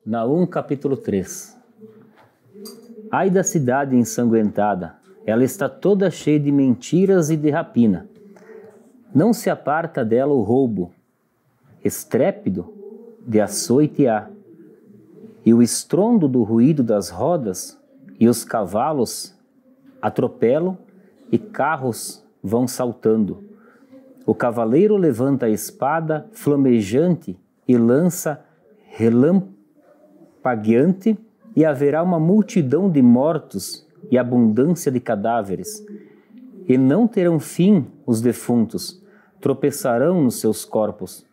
Naum capítulo 3. Ai da cidade ensanguentada, ela está toda cheia de mentiras e de rapina. Não se aparta dela o roubo, estrépido de açoite há, e o estrondo do ruído das rodas, e os cavalos atropelam, e carros vão saltando. O cavaleiro levanta a espada flamejante e lança relampagueante, e haverá uma multidão de mortos e abundância de cadáveres. E não terão fim os defuntos, tropeçarão nos seus corpos.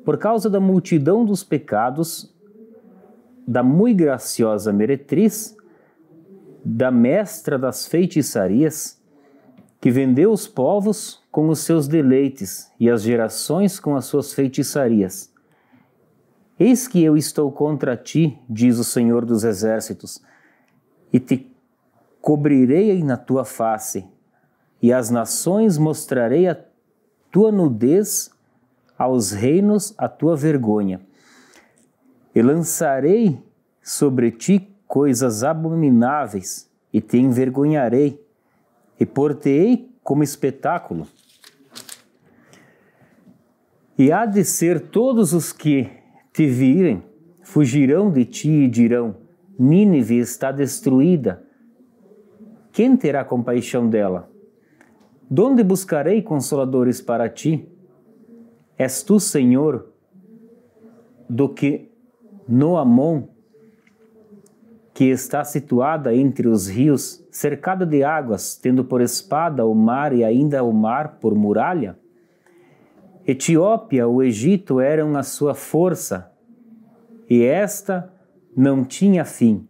Por causa da multidão dos pecados, da muito graciosa meretriz, da mestra das feitiçarias, que vendeu os povos com os seus deleites e as gerações com as suas feitiçarias. Eis que eu estou contra ti, diz o Senhor dos Exércitos, e te cobrirei na tua face, e às nações mostrarei a tua nudez, aos reinos a tua vergonha. E lançarei sobre ti coisas abomináveis, e te envergonharei, e pôr-te-ei como espetáculo. E há de ser todos os que te virem, fugirão de ti e dirão: Nínive está destruída. Quem terá compaixão dela? Donde buscarei consoladores para ti? És tu, Senhor, do que Noamon, que está situada entre os rios, cercada de águas, tendo por espada o mar e ainda o mar por muralha? Etiópia, o Egito eram a sua força, e esta não tinha fim.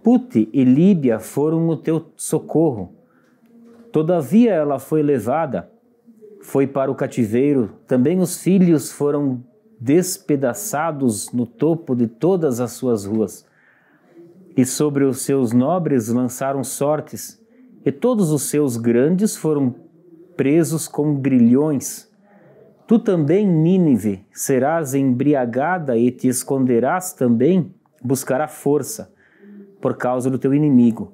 Pute e Líbia foram o teu socorro. Todavia ela foi levada, foi para o cativeiro, também os filhos foram despedaçados no topo de todas as suas ruas. E sobre os seus nobres lançaram sortes, e todos os seus grandes foram presos com grilhões. Tu também, Nínive, serás embriagada e te esconderás também, buscará força, por causa do teu inimigo.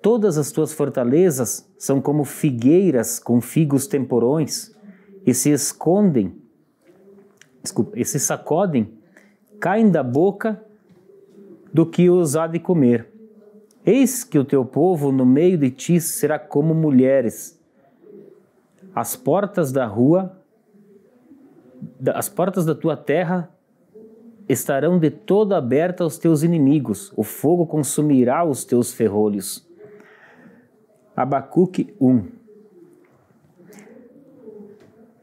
Todas as tuas fortalezas são como figueiras com figos temporões, e se sacodem, caem da boca do que os há de comer. Eis que o teu povo no meio de ti será como mulheres. As portas da tua terra estarão de todo abertas aos teus inimigos. O fogo consumirá os teus ferrolhos. Abacuque 1.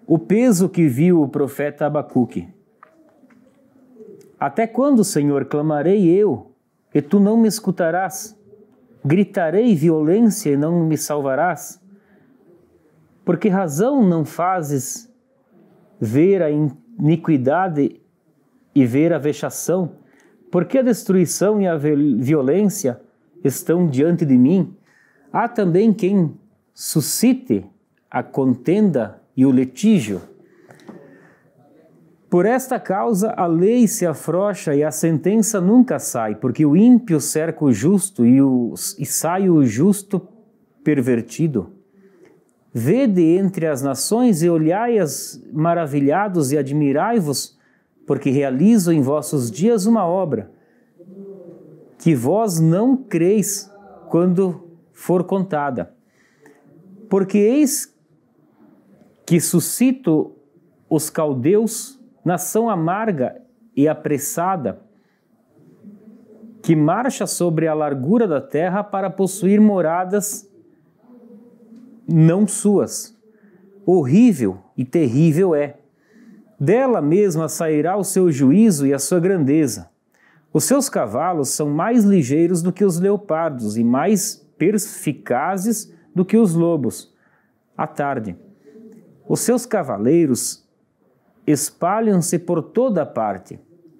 O peso que viu o profeta Abacuque. Até quando, Senhor, clamarei eu, e tu não me escutarás? Gritarei violência e não me salvarás? Por que razão não fazes ver a iniquidade e ver a vexação? Por que a destruição e a violência estão diante de mim? Há também quem suscite a contenda e o litígio. Por esta causa a lei se afrouxa e a sentença nunca sai, porque o ímpio cerca o justo e sai o justo pervertido. Vede entre as nações e olhai-as maravilhados e admirai-vos, porque realizo em vossos dias uma obra, que vós não creis quando for contada. Porque eis que suscito os caldeus, nação amarga e apressada, que marcha sobre a largura da terra para possuir moradas não suas. Horrível e terrível é. Dela mesma sairá o seu juízo e a sua grandeza. Os seus cavalos são mais ligeiros do que os leopardos e mais perspicazes do que os lobos. À tarde, os seus cavaleiros espalham-se por toda a parte.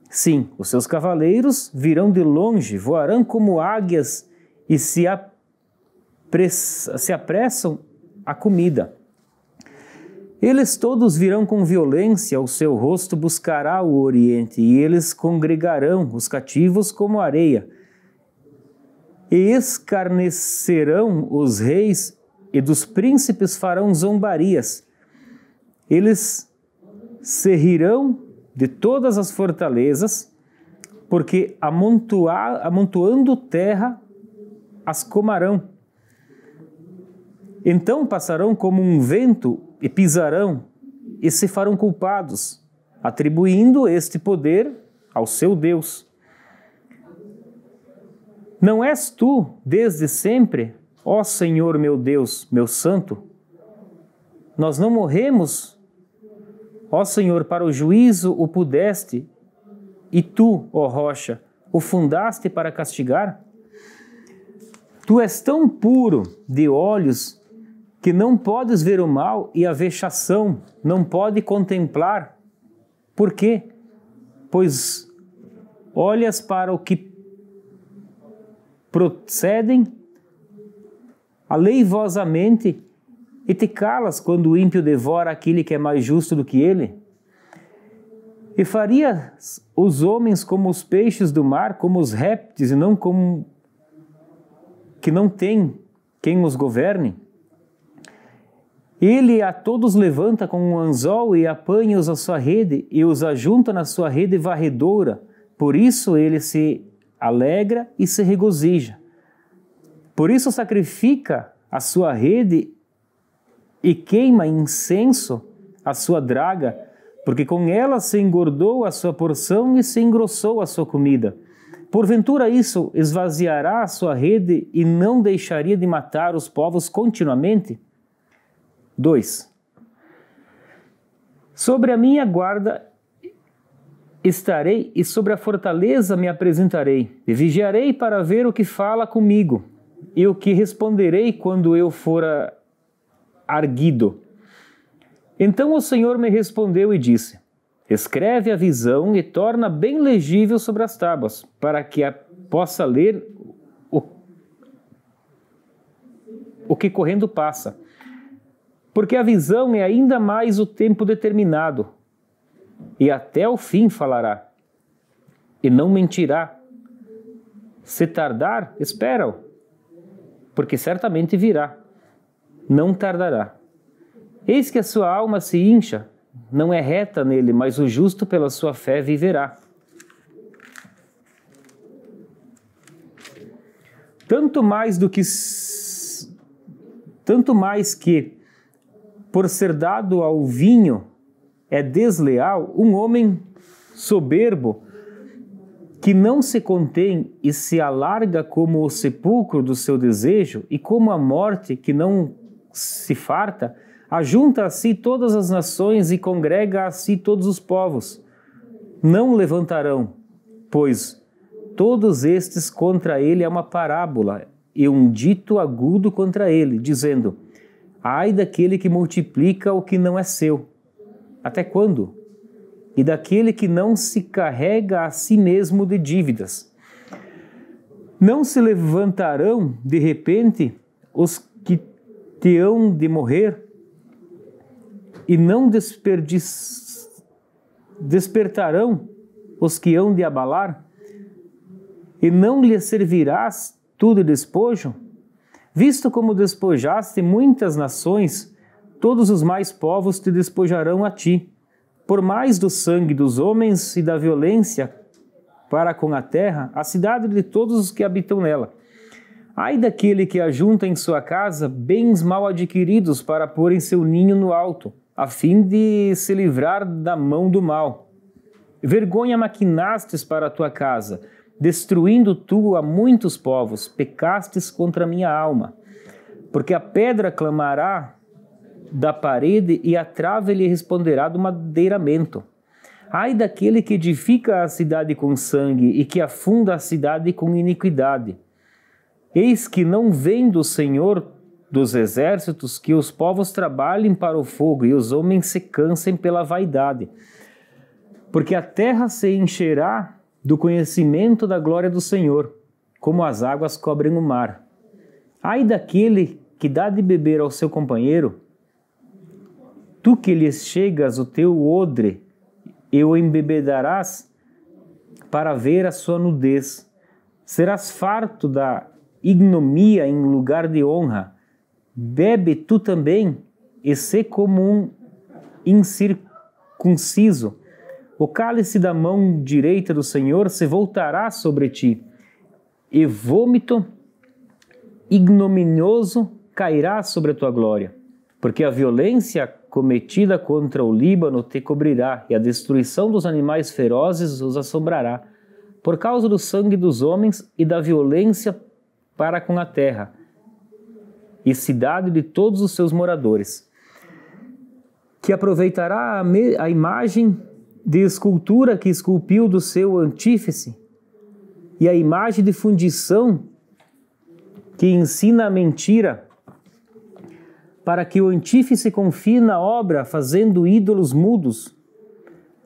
Sim, os seus cavaleiros virão de longe, voarão como águias e se apressam a comida. Eles todos virão com violência, o seu rosto buscará o oriente, e eles congregarão os cativos como areia, e escarnecerão os reis, e dos príncipes farão zombarias. Eles se rirão de todas as fortalezas, porque amontoando terra as comerão. Então passarão como um vento e pisarão e se farão culpados, atribuindo este poder ao seu Deus. Não és tu, desde sempre, ó Senhor meu Deus, meu Santo? Nós não morremos, ó Senhor, para o juízo o pudeste, e tu, ó rocha, o fundaste para castigar? Tu és tão puro de olhos que não podes ver o mal e a vexação não pode contemplar. Por quê? Pois olhas para o que procedem aleivosamente e te calas quando o ímpio devora aquele que é mais justo do que ele? E farias os homens como os peixes do mar, como os répteis, e não como que não tem quem os governe? Ele a todos levanta com um anzol e apanha-os à sua rede e os ajunta na sua rede varredora. Por isso ele se alegra e se regozija. Por isso sacrifica a sua rede e queima incenso a sua draga, porque com ela se engordou a sua porção e se engrossou a sua comida. Porventura isso esvaziará a sua rede e não deixaria de matar os povos continuamente? 2. Sobre a minha guarda estarei e sobre a fortaleza me apresentarei, e vigiarei para ver o que fala comigo, e o que responderei quando eu fora arguido. Então o Senhor me respondeu e disse: escreve a visão e torna bem legível sobre as tábuas, para que possa ler o que correndo passa. Porque a visão é ainda mais o tempo determinado, e até o fim falará, e não mentirá. Se tardar, espera-o, porque certamente virá, não tardará. Eis que a sua alma se incha, não é reta nele, mas o justo pela sua fé viverá. Tanto mais que, por ser dado ao vinho, é desleal um homem soberbo que não se contém e se alarga como o sepulcro do seu desejo, e como a morte que não se farta, ajunta a si todas as nações e congrega a si todos os povos. Não levantarão, pois todos estes contra ele é uma parábola e um dito agudo contra ele, dizendo: ai daquele que multiplica o que não é seu. Até quando? E daquele que não se carrega a si mesmo de dívidas. Não se levantarão de repente os que te hão de morrer, e não despertarão os que hão de abalar, e não lhes servirás tu de despojo? Visto como despojaste muitas nações, todos os mais povos te despojarão a ti. Por mais do sangue dos homens e da violência para com a terra, a cidade de todos os que habitam nela. Ai daquele que ajunta em sua casa bens mal adquiridos para pôr em seu ninho no alto, a fim de se livrar da mão do mal. Vergonha maquinastes para a tua casa, destruindo tu a muitos povos, pecastes contra a minha alma. Porque a pedra clamará da parede e a trave lhe responderá do madeiramento. Ai daquele que edifica a cidade com sangue e que afunda a cidade com iniquidade. Eis que não vem do Senhor dos exércitos que os povos trabalhem para o fogo e os homens se cansem pela vaidade. Porque a terra se encherá do conhecimento da glória do Senhor, como as águas cobrem o mar. Ai daquele que dá de beber ao seu companheiro Tu que lhes chegas o teu odre, e o embebedarás para ver a sua nudez. Serás farto da ignomia em lugar de honra. Bebe tu também, e sê como um incircunciso. O cálice da mão direita do Senhor se voltará sobre ti, e vômito ignominioso cairá sobre a tua glória, porque a violência cometida contra o Líbano te cobrirá, e a destruição dos animais ferozes os assombrará, por causa do sangue dos homens e da violência para com a terra, e cidade de todos os seus moradores, que aproveitará a imagem de escultura que esculpiu do seu antífice, e a imagem de fundição que ensina a mentira, para que o antífice confie na obra, fazendo ídolos mudos.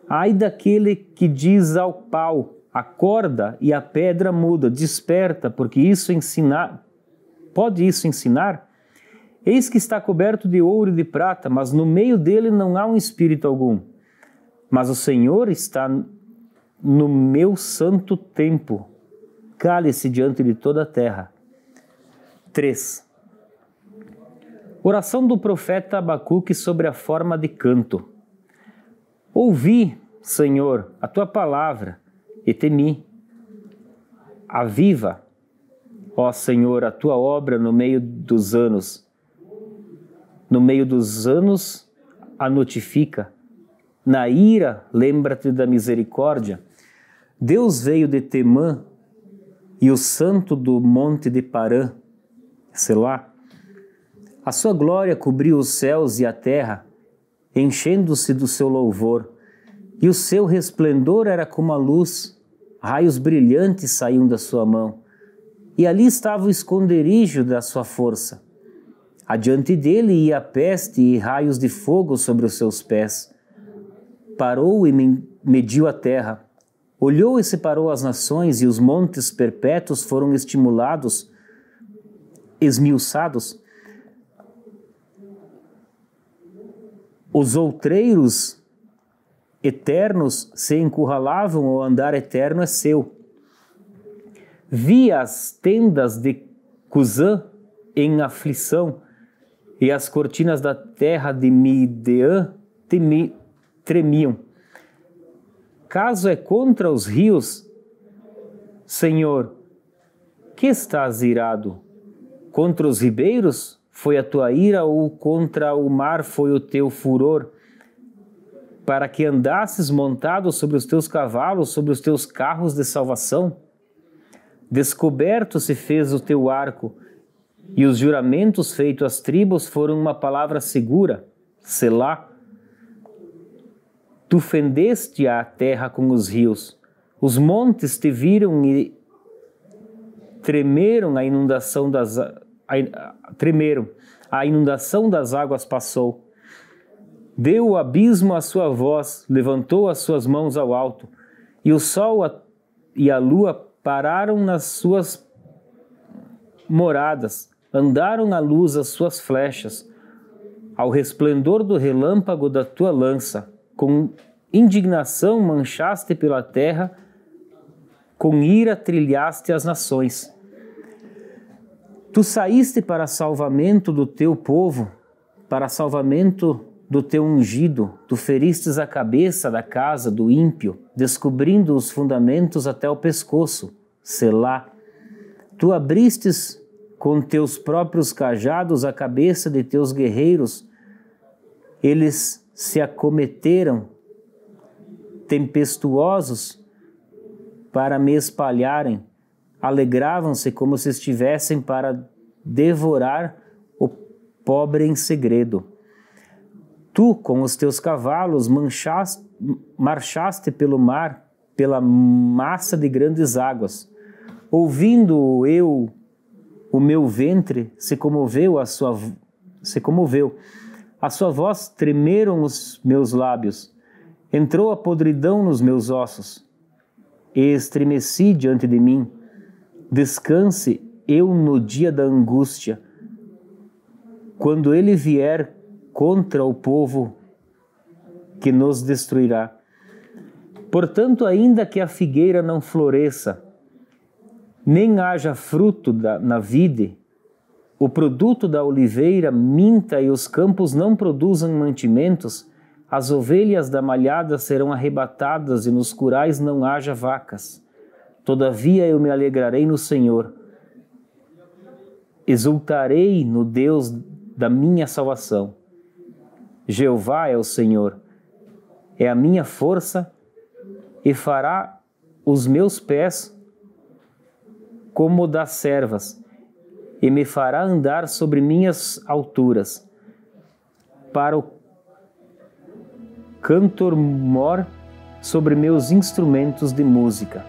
Ai daquele que diz ao pau, acorda, e a pedra muda, desperta, porque pode isso ensinar? Eis que está coberto de ouro e de prata, mas no meio dele não há um espírito algum. Mas o Senhor está no meu santo templo, cale-se diante de toda a terra. 3. Oração do profeta Abacuque sobre a forma de canto. Ouvi, Senhor, a tua palavra, e temi. Aviva, ó Senhor, a tua obra no meio dos anos. No meio dos anos a notifica. Na ira, lembra-te da misericórdia. Deus veio de Temã, e o santo do monte de Parã, Selá. A sua glória cobriu os céus e a terra, enchendo-se do seu louvor, e o seu resplendor era como a luz, raios brilhantes saíam da sua mão, e ali estava o esconderijo da sua força. Adiante dele ia a peste e raios de fogo sobre os seus pés. Parou e mediu a terra, olhou e separou as nações, e os montes perpétuos foram esmiuçados. Os outreiros eternos se encurralavam, o andar eterno é seu. Vi as tendas de Cusã em aflição, e as cortinas da terra de Mideã tremiam. Caso é contra os rios, Senhor, que estás irado? Contra os ribeiros foi a tua ira, ou contra o mar foi o teu furor? Para que andasses montado sobre os teus cavalos, sobre os teus carros de salvação? Descoberto se fez o teu arco, e os juramentos feitos às tribos foram uma palavra segura, Selá. Tu fendeste a terra com os rios, os montes te viram e tremeram, a inundação das águas passou. Deu o abismo a sua voz, levantou as suas mãos ao alto, e o sol e a lua pararam nas suas moradas, andaram à luz as suas flechas, ao resplendor do relâmpago da tua lança. Com indignação manchaste pela terra, com ira trilhaste as nações. Tu saíste para salvamento do teu povo, para salvamento do teu ungido. Tu feristes a cabeça da casa do ímpio, descobrindo os fundamentos até o pescoço, Selá. Tu abristes com teus próprios cajados a cabeça de teus guerreiros. Eles se acometeram, tempestuosos, para me espalharem. Alegravam-se como se estivessem para devorar o pobre em segredo. Tu, com os teus cavalos, marchaste pelo mar, pela massa de grandes águas. Ouvindo eu, o meu ventre se comoveu, a sua voz tremeram os meus lábios. Entrou a podridão nos meus ossos, e estremeci diante de mim. Descanse eu no dia da angústia, quando ele vier contra o povo que nos destruirá. Portanto, ainda que a figueira não floresça, nem haja fruto na vide, o produto da oliveira minta e os campos não produzam mantimentos, as ovelhas da malhada serão arrebatadas e nos curais não haja vacas. Todavia eu me alegrarei no Senhor, exultarei no Deus da minha salvação. Jeová é o Senhor, é a minha força e fará os meus pés como das servas, e me fará andar sobre minhas alturas. Para o cantor mor sobre meus instrumentos de música.